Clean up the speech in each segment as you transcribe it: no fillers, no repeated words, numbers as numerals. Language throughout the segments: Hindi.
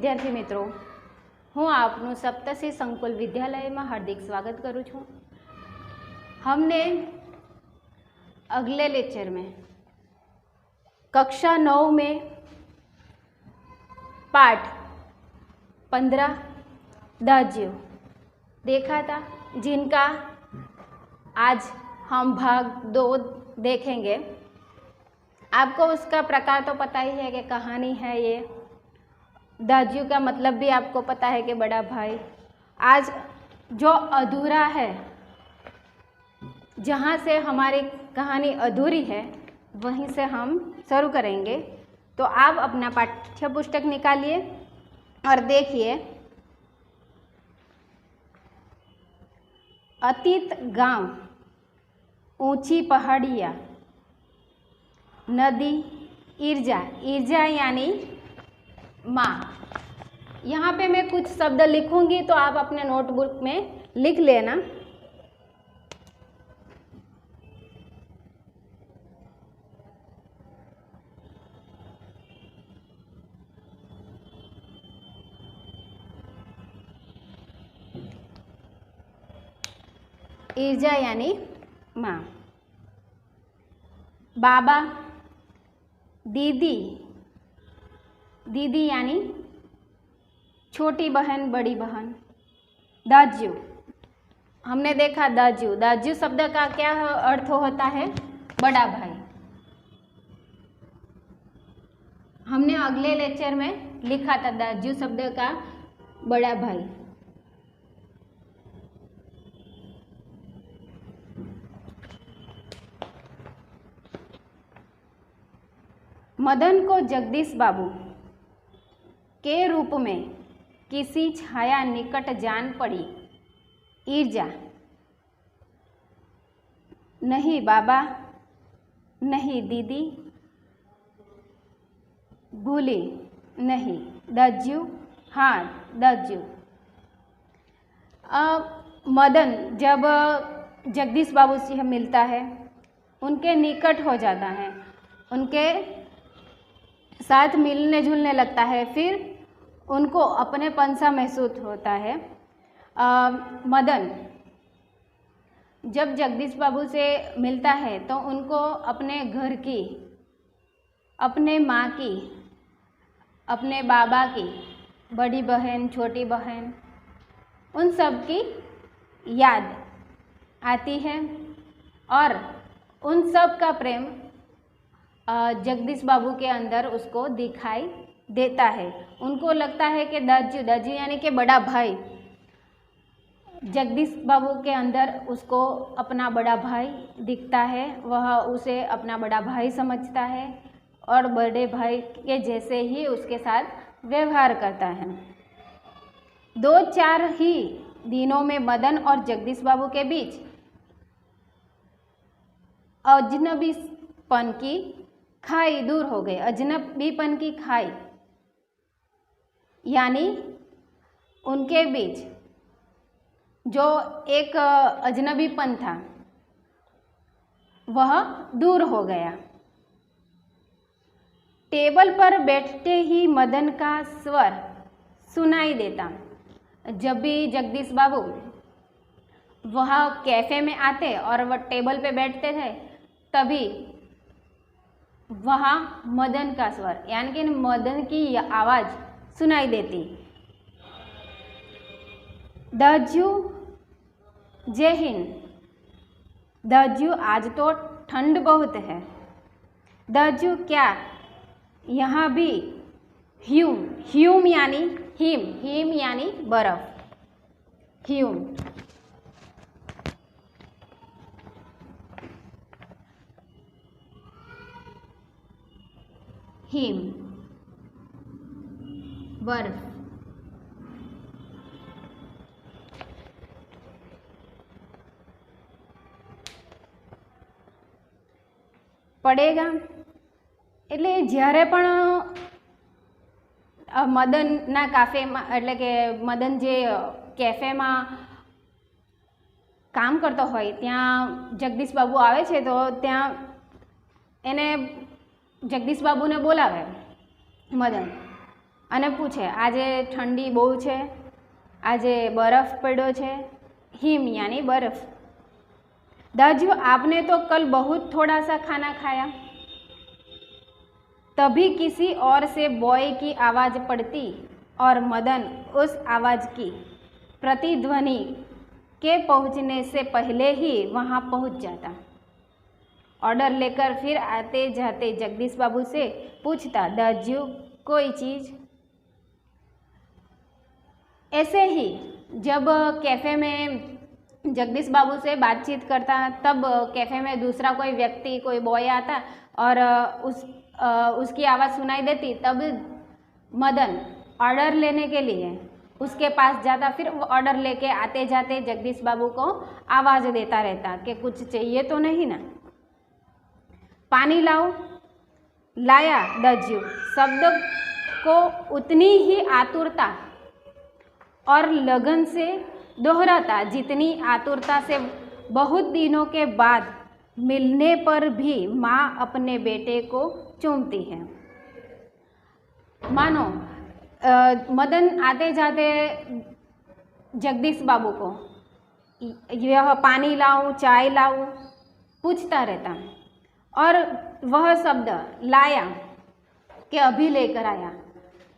विद्यार्थी मित्रों, हूँ आपનું સપ્તશી સંકુલ વિદ્યાલયમાં હાર્દિક સ્વાગત કરું છું। हमने अगले लेक्चर में कक्षा 9 में पाठ 15 दाज्यों देखा था, जिनका आज हम भाग 2 देखेंगे। आपको उसका प्रकार तो पता ही है कि कहानी है ये, दाज्यू का मतलब भी आपको पता है कि बड़ा भाई। आज जो अधूरा है, जहाँ से हमारी कहानी अधूरी है, वहीं से हम शुरू करेंगे। तो आप अपना पाठ्य पुस्तक निकालिए और देखिए। अतीत गांव, ऊंची पहाड़ियाँ, नदी, ईर्जा, ईर्जा यानी माँ। यहाँ पे मैं कुछ शब्द लिखूंगी तो आप अपने नोटबुक में लिख लेना। ईर्जा यानी माँ, बाबा, दीदी, दीदी यानी छोटी बहन, बड़ी बहन, दाज्यू, हमने देखा दाज्यू, दाज्यू शब्द का क्या अर्थ होता है? बड़ा भाई। हमने अगले लेक्चर में लिखा था दाज्यू शब्द का बड़ा भाई। मदन को जगदीश बाबू के रूप में किसी छाया निकट जान पड़ी। ईर्जा, नहीं बाबा, नहीं दीदी, भूली नहीं। दाज्यू, हाँ दाज्यू। मदन जब जगदीश बाबू से मिलता है, उनके निकट हो जाता है, उनके साथ मिलने जुलने लगता है, फिर उनको अपनेपन सा महसूस होता है। मदन जब जगदीश बाबू से मिलता है तो उनको अपने घर की, अपने माँ की, अपने बाबा की, बड़ी बहन, छोटी बहन, उन सब की याद आती है और उन सब का प्रेम जगदीश बाबू के अंदर उसको दिखाई देता है। उनको लगता है कि दाज्यू, दाज्यू यानी कि बड़ा भाई, जगदीश बाबू के अंदर उसको अपना बड़ा भाई दिखता है, वह उसे अपना बड़ा भाई समझता है और बड़े भाई के जैसे ही उसके साथ व्यवहार करता है। 2-4 ही दिनों में मदन और जगदीश बाबू के बीच अजनबीपन की खाई दूर हो गई। अजनबीपन की खाई यानी उनके बीच जो एक अजनबीपन था वह दूर हो गया। टेबल पर बैठते ही मदन का स्वर सुनाई देता। जब भी जगदीश बाबू वह कैफ़े में आते और वह टेबल पे बैठते थे, तभी वहाँ मदन का स्वर यानी कि मदन की आवाज़ सुनाई देती। दाज्यू, जय हिंद। दाज्यू, आज तो ठंड बहुत है। दाज्यू, क्या यहाँ भी? ह्यूम, ह्यूम यानी हिम, हिम यानी बर्फ, ह्यूम। हिम, बर्फ। પડેગા એટલે જ્યારે પણ મદનના કાફેમાં, એટલે કે મદન જે કેફેમાં કામ કરતો હોય ત્યાં જગદીશ બાબુ આવે છે, તો ત્યાં એને જગદીશ બાબુને બોલાવે મદન અને પૂછે આજે ઠંડી બહુ છે, આજે બરફ પડ્યો છે, हिम यानी बर्फ। दाजू आपने तो कल बहुत थोड़ा सा खाना खाया। तभी किसी और से बॉय की आवाज़ पड़ती और मदन उस आवाज़ की प्रतिध्वनि के पहुंचने से पहले ही वहां पहुंच जाता। ऑर्डर लेकर फिर आते जाते जगदीश बाबू से पूछता, दाजू कोई चीज़? ऐसे ही जब कैफ़े में जगदीश बाबू से बातचीत करता, तब कैफ़े में दूसरा कोई व्यक्ति, कोई बॉय आता और उसकी आवाज़ सुनाई देती, तब मदन ऑर्डर लेने के लिए उसके पास जाता। फिर वो ऑर्डर लेके आते जाते जगदीश बाबू को आवाज़ देता रहता कि कुछ चाहिए तो नहीं ना। पानी लाओ। लाया दाजू शब्द को उतनी ही आतुरता और लगन से दोहराता जितनी आतुरता से बहुत दिनों के बाद मिलने पर भी माँ अपने बेटे को चूमती है। मानो मदन आते जाते जगदीश बाबू को यह पानी लाऊं, चाय लाऊं पूछता रहता, और वह शब्द लाया कि अभी लेकर आया।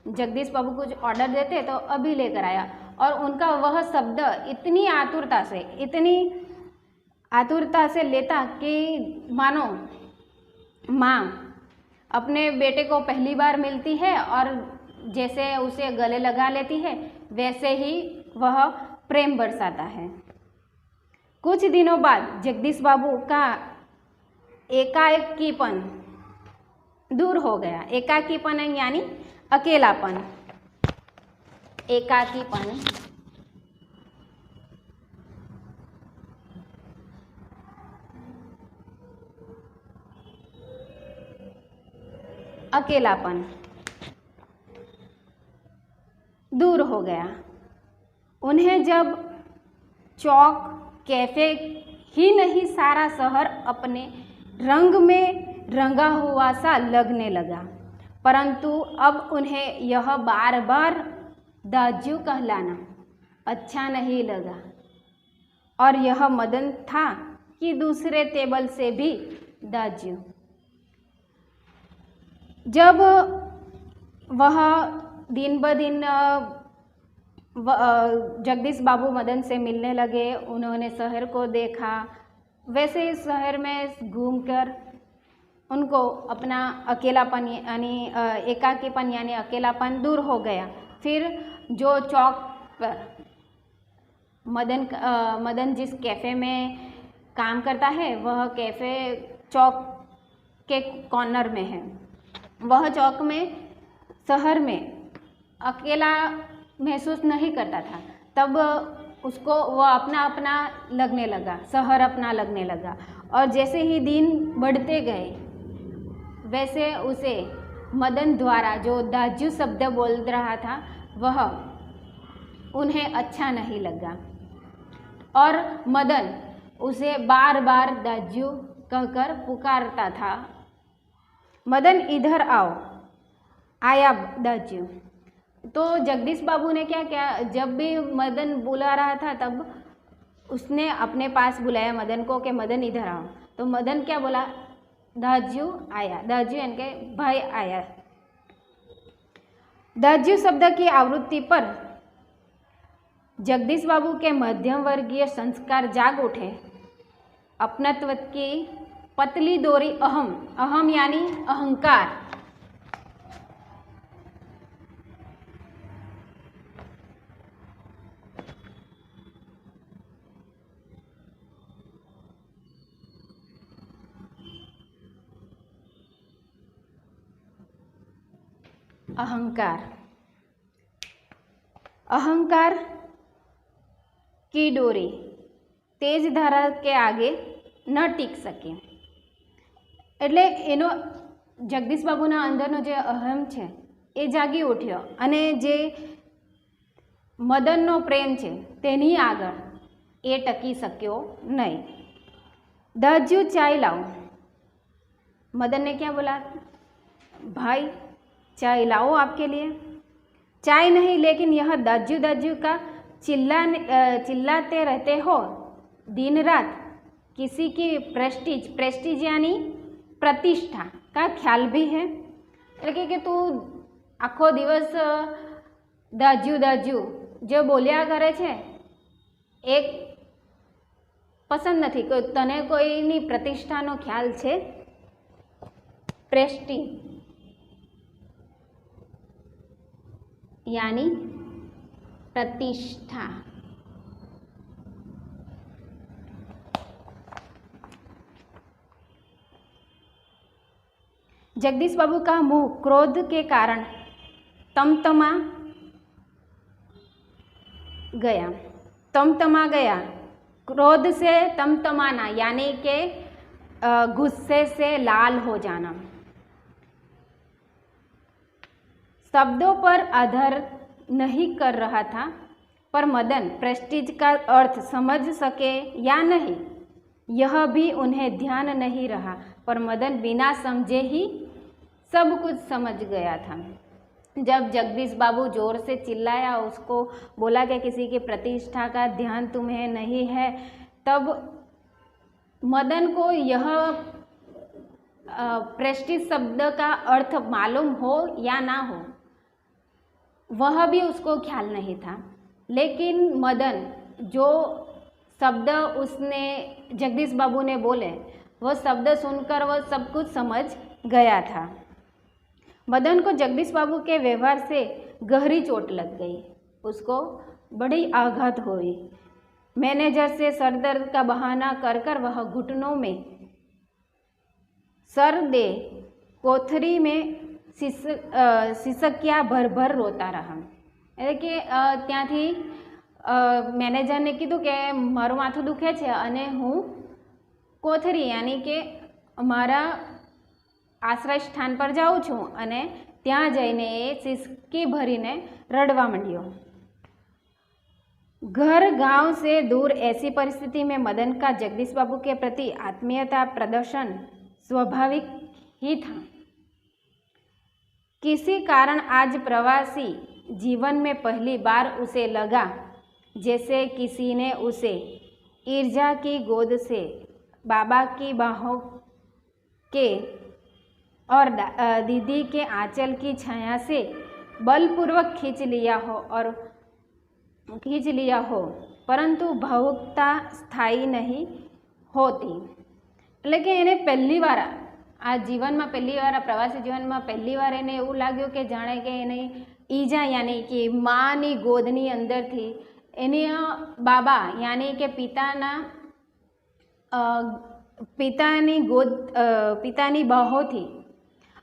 जगदीश बाबू कुछ ऑर्डर देते तो अभी लेकर आया, और उनका वह शब्द इतनी आतुरता से लेता कि मानो माँ अपने बेटे को पहली बार मिलती है और जैसे उसे गले लगा लेती है, वैसे ही वह प्रेम बरसाता है। कुछ दिनों बाद जगदीश बाबू का एकाकीपन दूर हो गया। एकाकीपन यानी अकेलापन। एकाकीपन अकेलापन दूर हो गया। उन्हें जब चौक, कैफे ही नहीं सारा शहर अपने रंग में रंगा हुआ सा लगने लगा, परंतु अब उन्हें यह बार बार दाजू कहलाना अच्छा नहीं लगा। और यह मदन था कि दूसरे टेबल से भी दाजू। जब वह दिन ब दिन जगदीश बाबू मदन से मिलने लगे, उन्होंने शहर को देखा, वैसे ही शहर में घूमकर उनको अपना अकेलापन यानी एकाकीपन यानी अकेलापन दूर हो गया। फिर जो चौक पर मदन जिस कैफ़े में काम करता है, वह कैफ़े चौक के कॉर्नर में है। वह चौक में शहर में अकेला महसूस नहीं करता था, तब उसको वह अपना लगने लगा, शहर अपना लगने लगा। और जैसे ही दिन बढ़ते गए, वैसे उसे मदन द्वारा जो दाजू शब्द बोल रहा था, वह उन्हें अच्छा नहीं लगा, और मदन उसे बार बार दाजू कहकर पुकारता था। मदन इधर आओ। आया दाजू। तो जगदीश बाबू ने क्या किया, जब भी मदन बुला रहा था तब उसने अपने पास बुलाया मदन को कि मदन इधर आओ। तो मदन क्या बोला, दाजू आया। दाजू यानी कि भाई आया। दाजू शब्द की आवृत्ति पर जगदीश बाबू के मध्यम वर्गीय संस्कार जाग उठे। अपनत्व की पतली डोरी अहम यानी अहंकार, अहंकार की डोरी तेज धारा के आगे न टीक सके। એટલે એનો જગદીશ બાબુના અંદરનો જે અહમ છે એ જાગી ઉઠ્યો, અને જે મદનનો પ્રેમ છે તેની આગળ એ ટકી શક્યો નહીં। दाजू चाय लाओ। मदन ने क्या बोला, भाई चाय लाओ आपके लिए। चाय नहीं, लेकिन यह दज्जू दज्जू का चिल्लाते रहते हो दिन रात। किसी की प्रेस्टीज यानी प्रतिष्ठा का ख्याल भी है। એટલે કે તું આખો દિવસ દાજુ જે બોલ્યા કરે છે એ પસંદ નથી। તને કોઈની પ્રતિષ્ઠાનો ખ્યાલ છે? પ્રેસ્ટીજ यानी प्रतिष्ठा। जगदीश बाबू का मुंह क्रोध के कारण तमतमा गया। क्रोध से तमतमाना यानी के गुस्से से लाल हो जाना। शब्दों पर आधार नहीं कर रहा था, पर मदन प्रेस्टीज का अर्थ समझ सके या नहीं यह भी उन्हें ध्यान नहीं रहा, पर मदन बिना समझे ही सब कुछ समझ गया था। जब जगदीश बाबू जोर से चिल्लाया, उसको बोला कि किसी की प्रतिष्ठा का ध्यान तुम्हें नहीं है, तब मदन को यह प्रेस्टीज शब्द का अर्थ मालूम हो या ना हो वह भी उसको ख्याल नहीं था। लेकिन मदन जो शब्द उसने जगदीश बाबू ने बोले वह शब्द सुनकर वह सब कुछ समझ गया था। मदन को जगदीश बाबू के व्यवहार से गहरी चोट लग गई। उसको बड़ी आघात हुई। मैनेजर से सर दर्द का बहाना कर कर वह घुटनों में सर दे कोठरी में સિસક્યા ભર રોતા રહા। એટલે કે ત્યાંથી મેનેજરને કીધું કે મારું માથું દુખે છે અને હું કોથરી यानी કે મારા આશ્રય સ્થાન પર જાઉં છું અને ત્યાં જઈને એ સિસકી ભરીને રડવા માંડ્યો। घर गांव से दूर ऐसी परिस्थिति में मदन का जगदीश बाबू के प्रति आत्मीयता प्रदर्शन स्वाभाविक ही था। किसी कारण आज प्रवासी जीवन में पहली बार उसे लगा जैसे किसी ने उसे ईर्जा की गोद से बाबा की बाहों के और दीदी के आंचल की छाया से बलपूर्वक खींच लिया हो, परंतु भावुकता स्थायी नहीं होती। એટલે કે એને પહેલી વાર આ જીવનમાં પહેલી વાર આ પ્રવાસી જીવનમાં પહેલી વાર એને એવું લાગ્યું કે જાણે કે એની ઈજા યાની કે માની ગોદની અંદરથી એની બાબા યાની કે પિતાની બાહોથી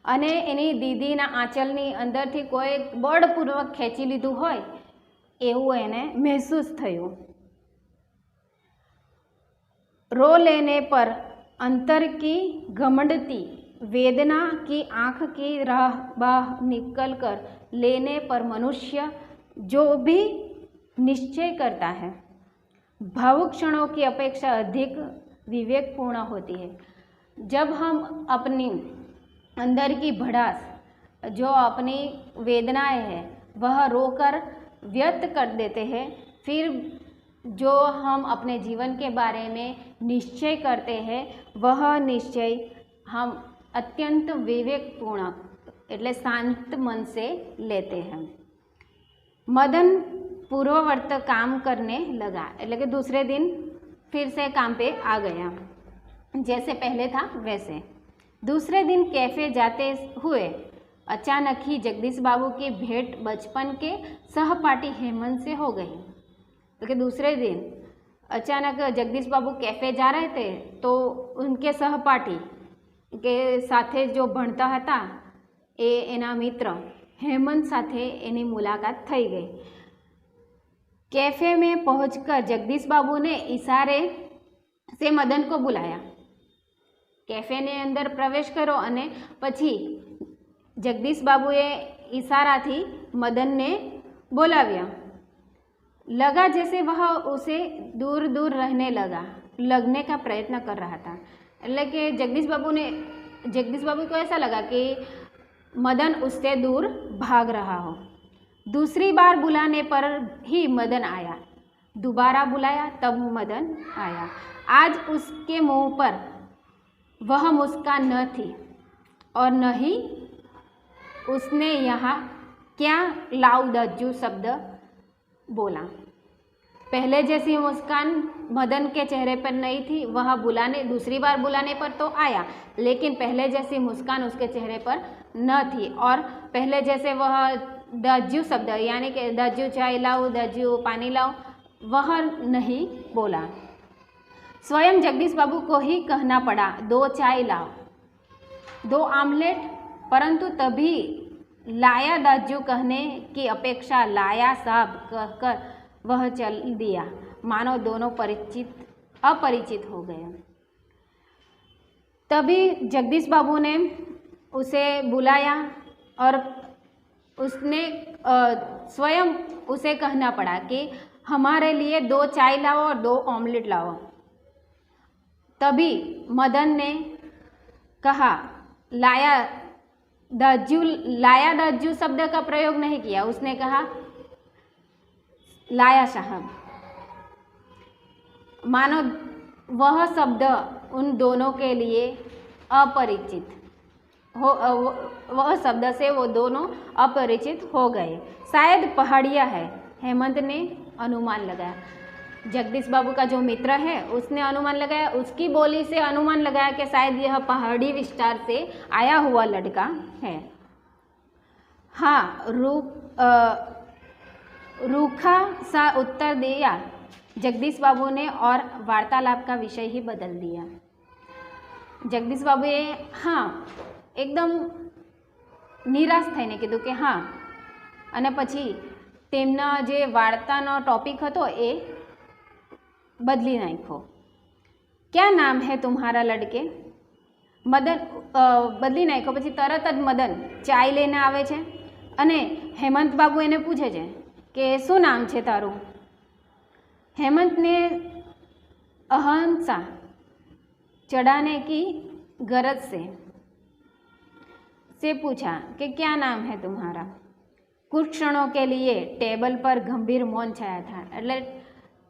અને એની દીદીના આંચલની અંદરથી કોઈ બળપૂર્વક ખેંચી લીધું હોય એવું એને મહેસૂસ થયું। रो लेने पर अंतर की घमंडती वेदना की आँख की राह बाह निकल कर लेने पर मनुष्य जो भी निश्चय करता है भावुक क्षणों की अपेक्षा अधिक विवेकपूर्ण होती है। जब हम अपनी अंदर की भड़ास जो अपनी वेदनाएं हैं वह रोकर व्यक्त कर देते हैं, फिर जो हम अपने जीवन के बारे में निश्चय करते हैं वह निश्चय हम अत्यंत विवेकपूर्ण એટલે શાંત मन से लेते हैं। मदन पूर्ववर्त काम करने लगा, એટલે कि दूसरे दिन फिर से काम पे आ गया। जैसे पहले था वैसे। दूसरे दिन कैफ़े जाते हुए अचानक ही जगदीश बाबू की भेंट बचपन के सहपाठी हेमंत से हो गई। क्योंकि दूसरे दिन अचानक जगदीश बाबू कैफ़े जा रहे थे तो उनके सहपाठी के साथे जो भणता हता एना मित्र हेमंत साथे एनी मुलाकात थई गई। कैफ़े में पहुंचकर जगदीश बाबू ने इशारे से मदन को बुलाया। कैफ़े ने अंदर प्रवेश करो अने पछी जगदीश बाबूए इशाराथी मदन ने बोलाव्या। लगा जैसे वह उसे दूर दूर रहने लगने का प्रयत्न कर रहा था। એટલે કે जगदीश बाबू को ऐसा लगा कि मदन उससे दूर भाग रहा हो। दूसरी बार बुलाने पर ही मदन आया। दोबारा बुलाया तब मदन आया। आज उसके मुंह पर वह मुस्कान न थी और न ही उसने यहाँ क्या लाऊ दज्जू शब्द बोला। पहले जैसी मुस्कान मदन के चेहरे पर नहीं थी। वह दूसरी बार बुलाने पर तो आया, लेकिन पहले जैसी मुस्कान उसके चेहरे पर न थी और पहले जैसे वह दज्जू शब्द यानी कि दज्जू चाय लाओ, दज्जू पानी लाओ, वह नहीं बोला। स्वयं जगदीश बाबू को ही कहना पड़ा, 2 चाय लाओ, 2 आमलेट, परंतु तभी लाया दज्जू कहने की अपेक्षा लाया साहब कहकर वह चल दिया, मानो दोनों अपरिचित हो गए। तभी जगदीश बाबू ने उसे बुलाया और उसने स्वयं उसे कहना पड़ा कि हमारे लिए 2 चाय लाओ और 2 ऑमलेट लाओ। तभी मदन ने कहा, लाया दज्जू शब्द का प्रयोग नहीं किया, उसने कहा लाया साहब, मानो वह शब्द उन दोनों के लिए अपरिचित हो, वह शब्द से वो दोनों अपरिचित हो गए। शायद पहाड़िया है, हेमंत ने अनुमान लगाया। जगदीश बाबू का जो मित्र है उसने अनुमान लगाया, उसकी बोली से अनुमान लगाया कि शायद यह पहाड़ी विस्तार से आया हुआ लड़का है। हाँ, रूखा सा उत्तर दिया जगदीश बाबू ने और वार्तालाप का विषय ही बदल दिया। जगदीश बाबुએ हाँ એકદમ નિરાશ થઈને કીધું કે હા, અને પછી તેમના જે વાર્તાનો ટોપિક હતો એ બદલી નાખ્યો। क्या नाम है तुम्हारा लड़के? મદન બદલી નાખ્યો। પછી તરત જ મદન ચાય લઈને આવે છે અને હેમંત બાબુ એને પૂછે છે કે શું નામ છે તારું? हेमंत ने अहंसा चढ़ाने की गरज से पूछा कि क्या नाम है तुम्हारा? कुछ क्षणों के लिए टेबल पर गंभीर मौन छाया था। એટલે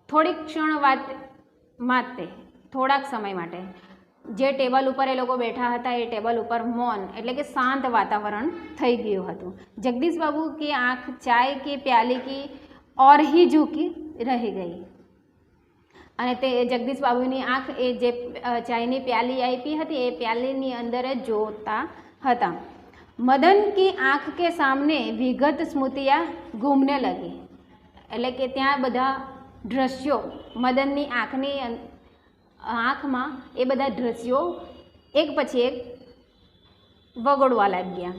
થોડીક ક્ષણ માટે થોડાક સમય માટે જે ટેબલ ઉપર એ લોકો બેઠા હતા એ ટેબલ ઉપર મૌન એટલે કે શાંત વાતાવરણ થઈ ગયું હતું। જગદીશ બાબુ की आँख चाय की प्याली की और ही झुकी रही गई અને તે જગદીશ બાબુની આંખ એ જે ચાયની પ્યાલી આપી હતી એ પ્યાલીની અંદર જ જોતા હતા। મદન की आँख के सामने विगत स्मृतियाँ घूमने लगी, એટલે કે ત્યાં બધા દૃશ્યો મદનની આંખમાં એ બધા દૃશ્યો એક પછી એક વગોડવા લાગ્યા।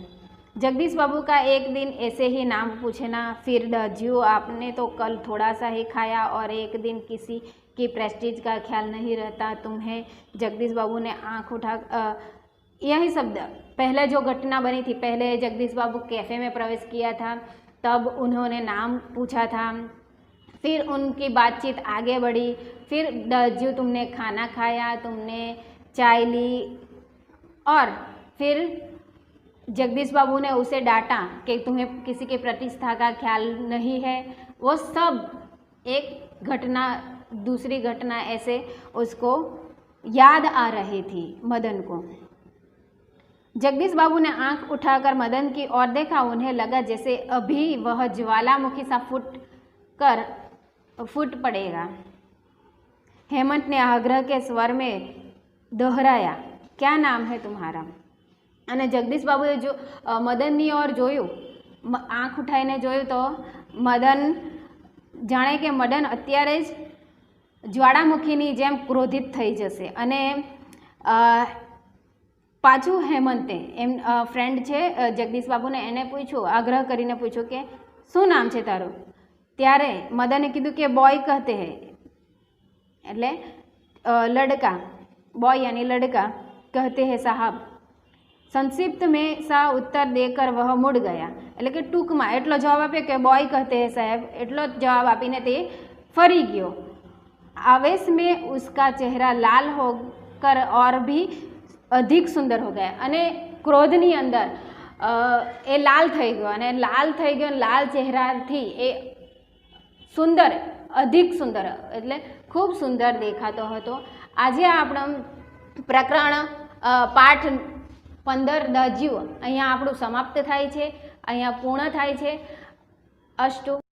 जगदीश बाबू का एक दिन ऐसे ही नाम पूछना, फिर दज्जू आपने तो कल थोड़ा सा ही खाया और एक दिन किसी की प्रेस्टीज का ख्याल नहीं रहता तुम्हें। जगदीश बाबू ने आंख उठा यही शब्द पहले जो घटना बनी थी, पहले जगदीश बाबू कैफ़े में प्रवेश किया था तब उन्होंने नाम पूछा था, फिर उनकी बातचीत आगे बढ़ी, फिर दज्जू तुमने खाना खाया, तुमने चाय ली और फिर जगदीश बाबू ने उसे डांटा कि तुम्हें किसी की प्रतिष्ठा का ख्याल नहीं है। वो सब एक घटना दूसरी घटना ऐसे उसको याद आ रही थी मदन को। जगदीश बाबू ने आंख उठाकर मदन की ओर देखा। उन्हें लगा जैसे अभी वह ज्वालामुखी सा फूट पड़ेगा। हेमंत ने आग्रह के स्वर में दोहराया, क्या नाम है तुम्हारा? અને જગદીશ બાબુએ જો મદનની ઓર જોયું, આંખ ઉઠાઈને જોયું તો મદન જાણે કે મદન અત્યારે જ જ્વાળામુખીની જેમ ક્રોધિત થઈ જશે। અને પાછું હેમંતે ફ્રેન્ડ છે જગદીશ બાબુને એને પૂછ્યું, આગ્રહ કરીને પૂછ્યું કે શું નામ છે તારું? ત્યારે મદને કીધું કે બોય કહેતે હૈ, એટલે લડકા, બોય यानी लड़का, कहते हैं साहब। संक्षिप्त में सा उत्तर देकर वह मुड़ गया, એટલે કે ટૂંકમાં એટલો જવાબ આપ્યો કે બોય कहते हैं साहब, એટલો જવાબ આપીને તે ફરી ગયો। आवेश में उसका चेहरा लाल होकर और भी अधिक सुंदर हो गया। અને ક્રોધની અંદર એ લાલ થઈ ગયો, અને લાલ થઈ ગયો, લાલ ચહેરાથી એ સુંદર, અધિક સુંદર એટલે ખૂબ સુંદર દેખાતો હતો. આજે આપણો પ્રકરણ પાઠ 15 દજ્યું અહીંયા આપણું સમાપ્ત થાય છે, અહીંયા પૂર્ણ થાય છે. અસ્તુ.